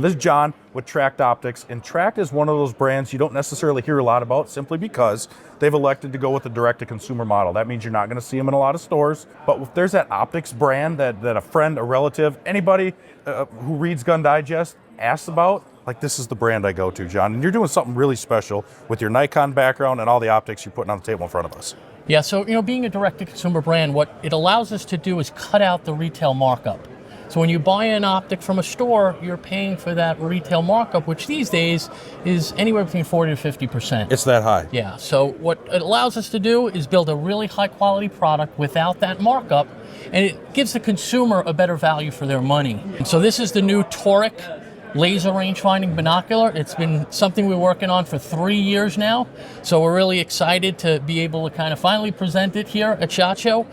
This is John with TRACT Optics, and TRACT is one of those brands you don't necessarily hear a lot about simply because they've elected to go with a direct-to-consumer model. That means you're not going to see them in a lot of stores, but if there's that optics brand that a friend, a relative, anybody who reads Gun Digest asks about, like, this is the brand I go to, John. And you're doing something really special with your Nikon background and all the optics you're putting on the table in front of us. Yeah, so being a direct-to-consumer brand, what it allows us to do is cut out the retail markup. So when you buy an optic from a store, you're paying for that retail markup, which these days is anywhere between 40 to 50%. It's that high. Yeah, so what it allows us to do is build a really high-quality product without that markup, and it gives the consumer a better value for their money. And so this is the new Toric laser range-finding binocular. It's been something we're working on for 3 years now, so we're really excited to be able to kind of finally present it here at SHOT Show.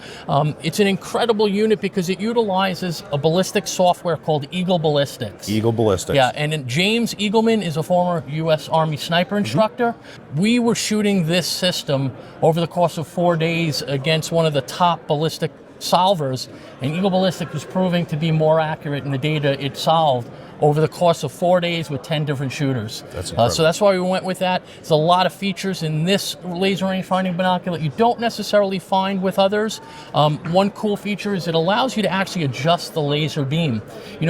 It's an incredible unit because it utilizes a ballistic software called Eagle Ballistics. Eagle Ballistics. Yeah, and then James Eagleman is a former U.S. Army sniper instructor. We were shooting this system over the course of 4 days against one of the top ballistic solvers, and Eagle Ballistic was proving to be more accurate in the data it solved over the course of 4 days with 10 different shooters. That's incredible. So that's why we went with that. There's a lot of features in this laser rangefinding binocular you don't necessarily find with others. One cool feature is it allows you to actually adjust the laser beam.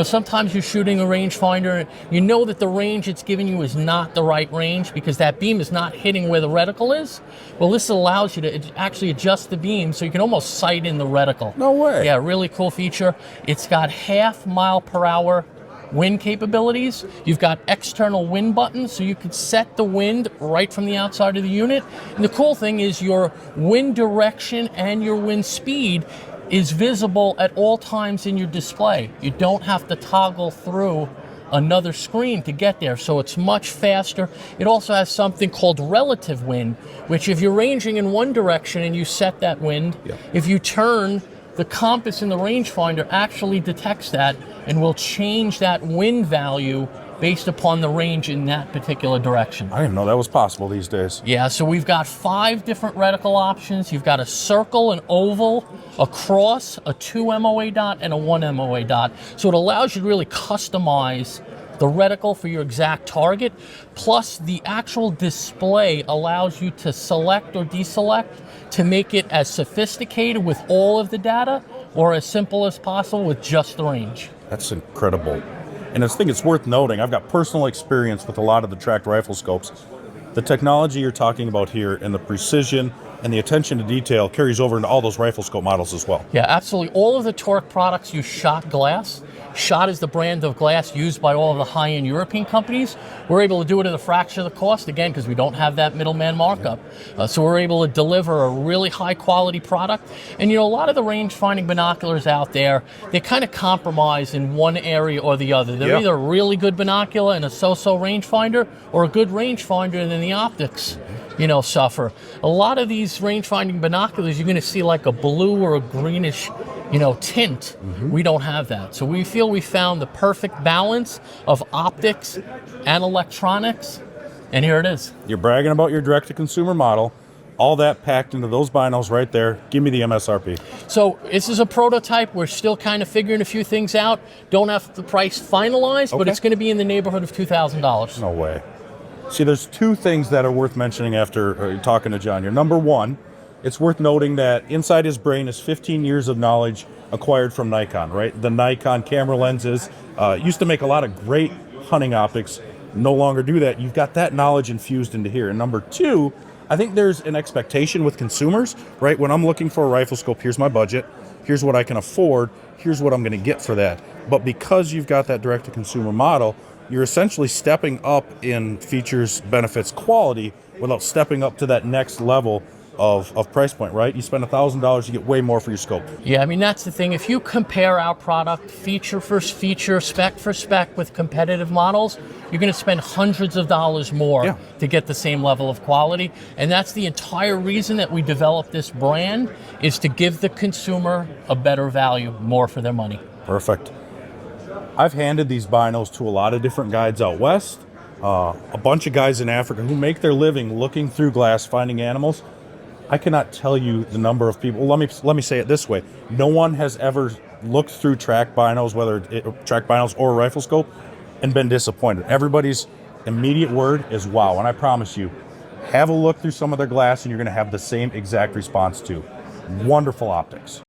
Sometimes you're shooting a rangefinder, you know that the range it's giving you is not the right range because that beam is not hitting where the reticle is. Well, this allows you to actually adjust the beam so you can almost sight in the reticle. No way. Yeah, really cool feature. It's got half-mile-per-hour wind capabilities. You've got external wind buttons, so you can set the wind right from the outside of the unit. And the cool thing is your wind direction and your wind speed is visible at all times in your display. You don't have to toggle through another screen to get there, so it's much faster. It also has something called relative wind, which if you're ranging in one direction and you set that wind, if you turn, the compass in the rangefinder actually detects that and will change that wind value based upon the range in that particular direction. I didn't know that was possible these days. Yeah, so we've got 5 different reticle options. You've got a circle, an oval, a cross, a 2 MOA dot, and a 1 MOA dot. So it allows you to really customize the reticle for your exact target, plus the actual display allows you to select or deselect to make it as sophisticated with all of the data or as simple as possible with just the range. That's incredible. And I think it's worth noting, I've got personal experience with a lot of the TRACT rifle scopes. The technology you're talking about here and the precision and the attention to detail carries over into all those rifle scope models as well. Yeah, absolutely. All of the Toric products use SHOT glass. SHOT is the brand of glass used by all of the high-end European companies. We're able to do it at a fraction of the cost, again, because we don't have that middleman markup. So we're able to deliver a really high-quality product. And, a lot of the range-finding binoculars out there, they kind of compromise in one area or the other. They're either a really good binocular and a so-so rangefinder, or a good rangefinder and then the optics suffer. A lot of these range-finding binoculars, you're going to see like a blue or a greenish, tint. We don't have that. So we feel we found the perfect balance of optics and electronics, and here it is. You're bragging about your direct-to-consumer model. All that packed into those binos right there. Give me the MSRP. So this is a prototype. We're still kind of figuring a few things out. Don't have the price finalized, but it's going to be in the neighborhood of $2,000. No way. See, there's 2 things that are worth mentioning after talking to John here. Number 1, it's worth noting that inside his brain is 15 years of knowledge acquired from Nikon, right? The Nikon camera lenses used to make a lot of great hunting optics, no longer do that. You've got that knowledge infused into here. And number 2, I think there's an expectation with consumers, right? When I'm looking for a rifle scope, here's my budget, here's what I can afford, here's what I'm going to get for that. But because you've got that direct-to-consumer model, you're essentially stepping up in features, benefits, quality without stepping up to that next level of price point, right? You spend $1,000, you get way more for your scope. Yeah, that's the thing. If you compare our product feature for feature, spec for spec with competitive models, you're going to spend hundreds of dollars more to get the same level of quality. And that's the entire reason that we developed this brand, is to give the consumer a better value, more for their money. Perfect. I've handed these binos to a lot of different guides out west, a bunch of guys in Africa who make their living looking through glass, finding animals. I cannot tell you the number of people. Let me say it this way: no one has ever looked through TRACT binos, whether TRACT binos or a rifle scope, and been disappointed. Everybody's immediate word is wow. And I promise you, have a look through some of their glass and you're going to have the same exact response too. Wonderful optics.